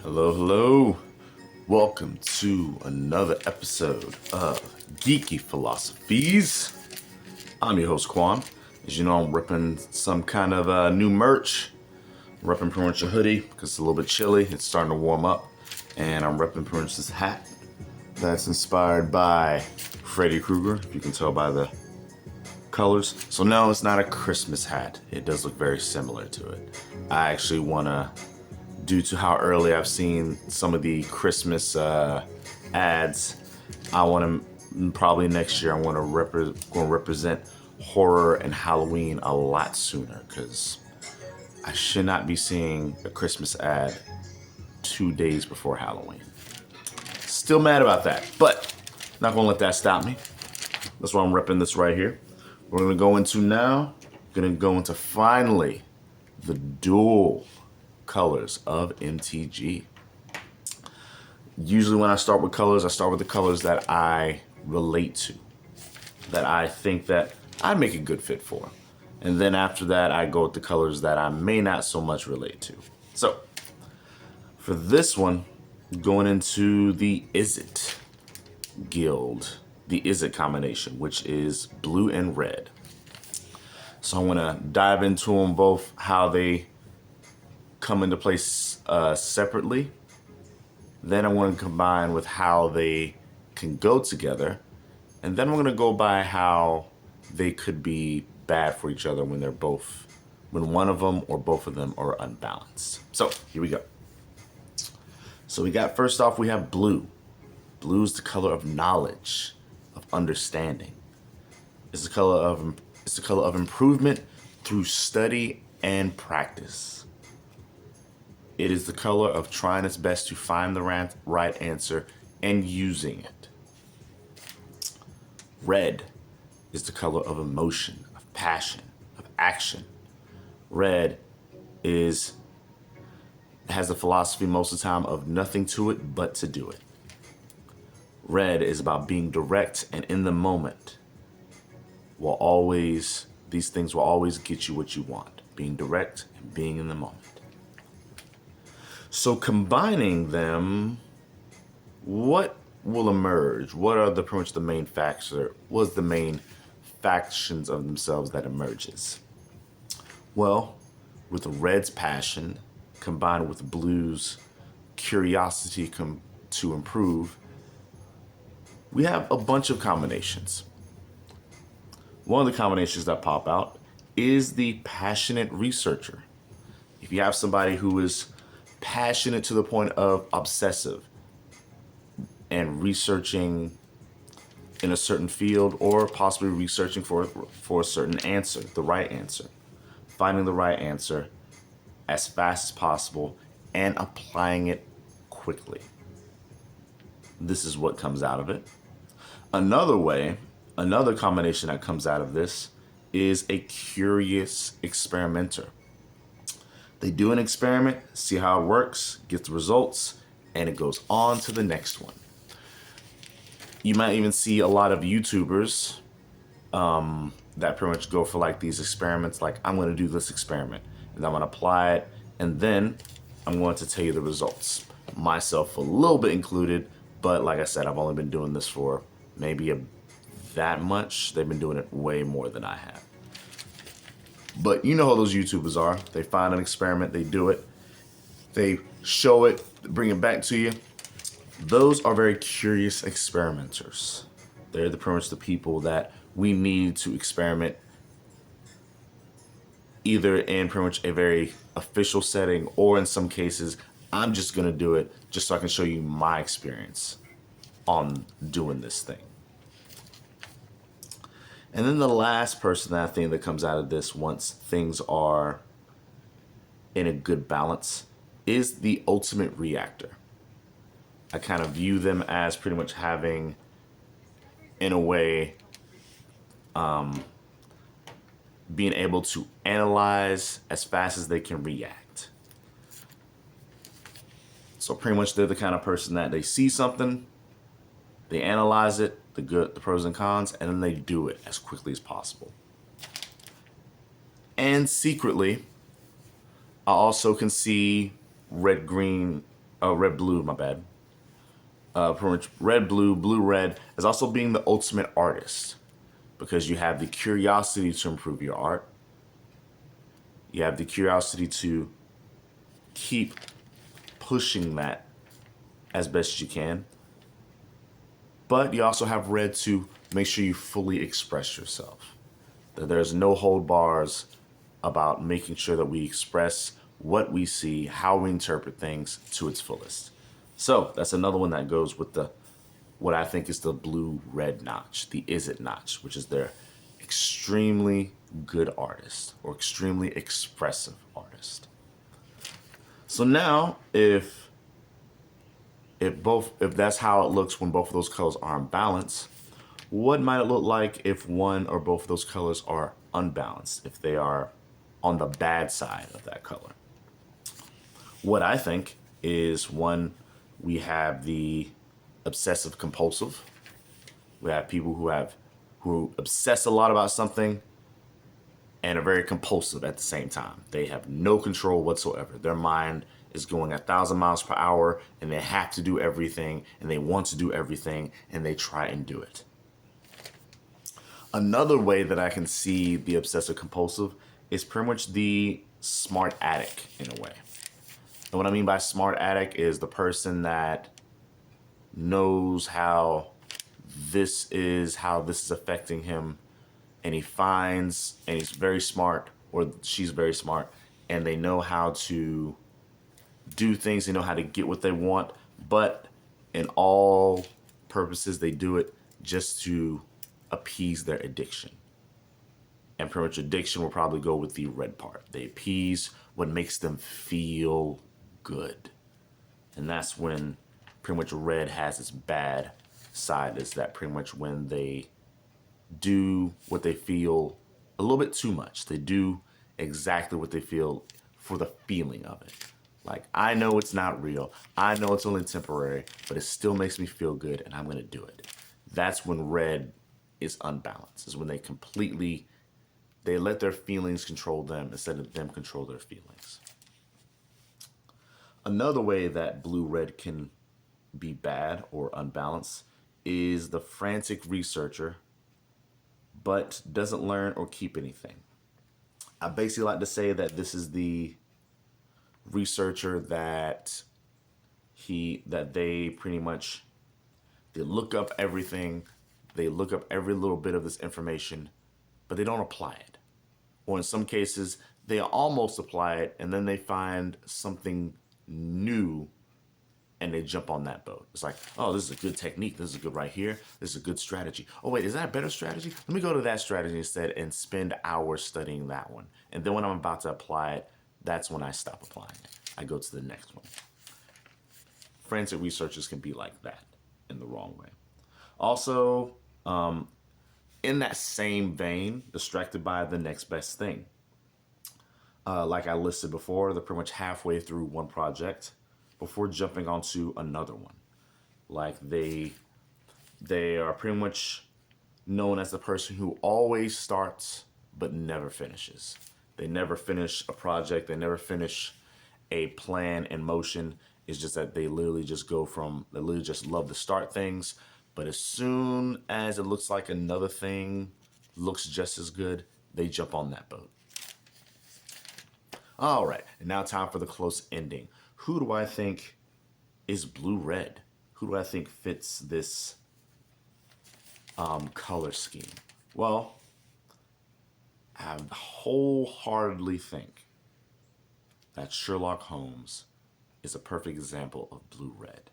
Hello, hello. Welcome to another episode of Geeky Philosophies. I'm your host, Quan. As you know, I'm ripping some kind of new merch. I'm ripping pretty much a hoodie because it's a little bit chilly. It's starting to warm up. And I'm ripping pretty much this hat that's inspired by Freddy Krueger, if you can tell by the colors. So no, it's not a Christmas hat. It does look very similar to it. I actually want to, due to how early I've seen some of the Christmas ads, I want to probably next year I want to represent horror and Halloween a lot sooner, because I should not be seeing a Christmas ad 2 days before Halloween. Still mad about that, but not gonna let that stop me. That's why I'm repping this right here. We're gonna go into now. Gonna go into finally the dual colors of MTG. Usually when I start with colors, I start with the colors that I relate to, that I think that I'd make a good fit for. And then after that, I go with the colors that I may not so much relate to. So for this one, going into the Izzet guild, the Izzet combination, which is blue and red. So I want to dive into them both, how they come into place separately. Then I want to combine with how they can go together. And then I'm going to go by how they could be bad for each other when when one of them or both of them are unbalanced. So here we go. So we got, first off, we have blue. Blue is the color of knowledge, of understanding. It's the color of improvement through study and practice. It is the color of trying its best to find the right answer and using it. Red is the color of emotion, of passion, of action. Red has the philosophy most of the time of nothing to it but to do it. Red is about being direct and in the moment. These things will always get you what you want. Being direct and being in the moment. So combining them, what will emerge? What are pretty much the main what's the main factions of themselves that emerges? Well, with the red's passion combined with blue's curiosity to improve, we have a bunch of combinations. One of the combinations that pop out is the passionate researcher. If you have somebody who is passionate to the point of obsessive and researching in a certain field, or possibly researching for a certain answer, the right answer, finding the right answer as fast as possible and applying it quickly. This is what comes out of it. Another combination that comes out of this is a curious experimenter. They do an experiment, see how it works, get the results, and it goes on to the next one. You might even see a lot of YouTubers that pretty much go for like these experiments, like I'm going to do this experiment and I'm going to apply it, and then I'm going to tell you the results. Myself a little bit included, but like I said, I've only been doing this for maybe that much. They've been doing it way more than I have. But you know how those YouTubers are. They find an experiment, they do it, they show it, bring it back to you. Those are very curious experimenters. They're pretty much the people that we need to experiment either in pretty much a very official setting, or in some cases, I'm just going to do it just so I can show you my experience on doing this thing. And then the last person that I think that comes out of this, once things are in a good balance, is the ultimate reactor. I kind of view them as pretty much having, in a way, being able to analyze as fast as they can react. So pretty much they're the kind of person that they see something, they analyze it, the good, the pros and cons, and then they do it as quickly as possible. And secretly, I also can see red-green Oh, red blue, my bad. Pretty much red blue, blue red, as also being the ultimate artist because you have the curiosity to improve your art. You have the curiosity to keep pushing that as best as you can. But you also have red to make sure you fully express yourself. That there's no hold bars about making sure that we express what we see, how we interpret things to its fullest. So that's another one that goes with the what I think is the blue red notch, the Izzet notch, which is their extremely good artist or extremely expressive artist. So now if that's how it looks when both of those colors are in balance, what might it look like if one or both of those colors are unbalanced, if they are on the bad side of that color? What I think is one, we have the obsessive compulsive. We have people who obsess a lot about something and are very compulsive at the same time. They have no control whatsoever. Their mind is going 1,000 miles per hour and they have to do everything and they want to do everything and they try and do it. Another way that I can see the obsessive compulsive is pretty much the smart addict in a way. And what I mean by smart addict is the person that knows how this is affecting him, and he's very smart, or she's very smart, and they know how to do things, they know how to get what they want, but in all purposes, they do it just to appease their addiction. And pretty much addiction will probably go with the red part. They appease what makes them feel good. And that's when pretty much red has its bad side, is that pretty much when they do what they feel a little bit too much. They do exactly what they feel for the feeling of it. Like, I know it's not real. I know it's only temporary, but it still makes me feel good and I'm going to do it. That's when red is unbalanced, is when they let their feelings control them instead of them control their feelings. Another way that blue-red can be bad or unbalanced is the frantic researcher, but doesn't learn or keep anything. I basically like to say that this is the researcher that they pretty much, they look up everything, they look up every little bit of this information, but they don't apply it. Or in some cases, they almost apply it and then they find something new and they jump on that boat. It's like, oh, this is a good technique. This is good right here. This is a good strategy. Oh, wait, is that a better strategy? Let me go to that strategy instead and spend hours studying that one. And then when I'm about to apply it, that's when I stop applying it. I go to the next one. Frantic researchers can be like that in the wrong way. Also, in that same vein, distracted by the next best thing. Like I listed before, they're pretty much halfway through one project before jumping onto another one. Like they are pretty much known as the person who always starts but never finishes. They never finish a project. They never finish a plan in motion. It's just that they literally just love to start things. But as soon as it looks like another thing looks just as good, they jump on that boat. All right, and now time for the close ending. Who do I think is blue-red? Who do I think fits this color scheme? Well, I wholeheartedly think that Sherlock Holmes is a perfect example of blue-red.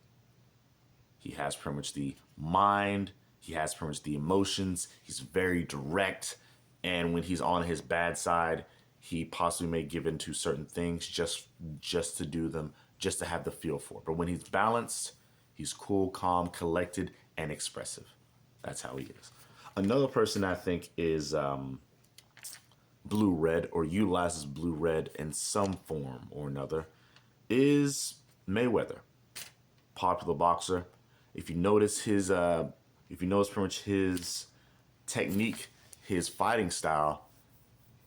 He has pretty much the mind, he has pretty much the emotions, he's very direct, and when he's on his bad side, he possibly may give in to certain things just to do them, just to have the feel for it. But when he's balanced, he's cool, calm, collected, and expressive. That's how he is. Another person I think is blue-red or utilizes blue-red in some form or another is Mayweather, popular boxer. If you notice pretty much his technique, his fighting style,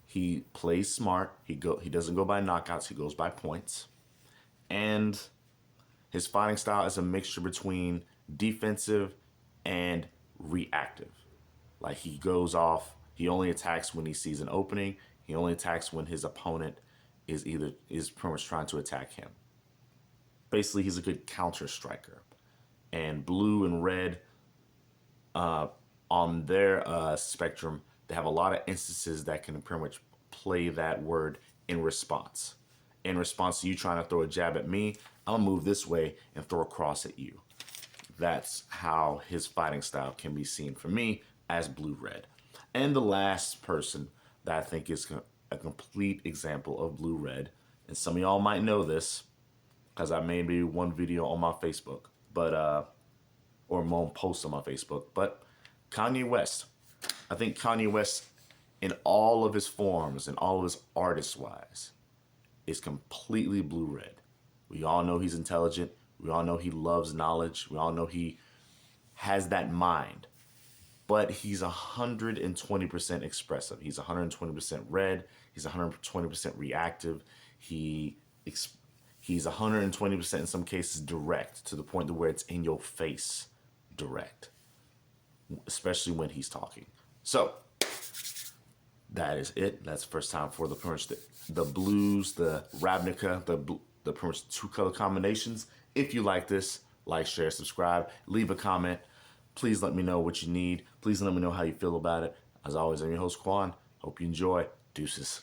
he plays smart. He doesn't go by knockouts. He goes by points, and His fighting style is a mixture between defensive and reactive. Like he goes off, he only attacks when he sees an opening. He only attacks when his opponent is pretty much trying to attack him. Basically, he's a good counter striker. And blue and red, on their spectrum, they have a lot of instances that can pretty much play that word in response. In response to you trying to throw a jab at me, I'll move this way and throw a cross at you. That's how his fighting style can be seen for me as blue-red. And the last person that I think is a complete example of blue-red, and some of y'all might know this because I made maybe one video on my Facebook, but or one post on my Facebook, but Kanye West. I think Kanye West, in all of his forms and all of his artist-wise, is completely blue-red. We all know he's intelligent. We all know he loves knowledge. We all know he has that mind. But he's 120% expressive. He's 120% red. He's 120% reactive. He's 120% in some cases direct, to the point to where it's in your face direct, especially when he's talking. So that is it. That's the first time for the blues, the Ravnica, the pretty much 2-color combinations. If you like this, like, share, subscribe, leave a comment. Please let me know what you need. Please let me know how you feel about it. As always, I'm your host, Quan. Hope you enjoy. Deuces.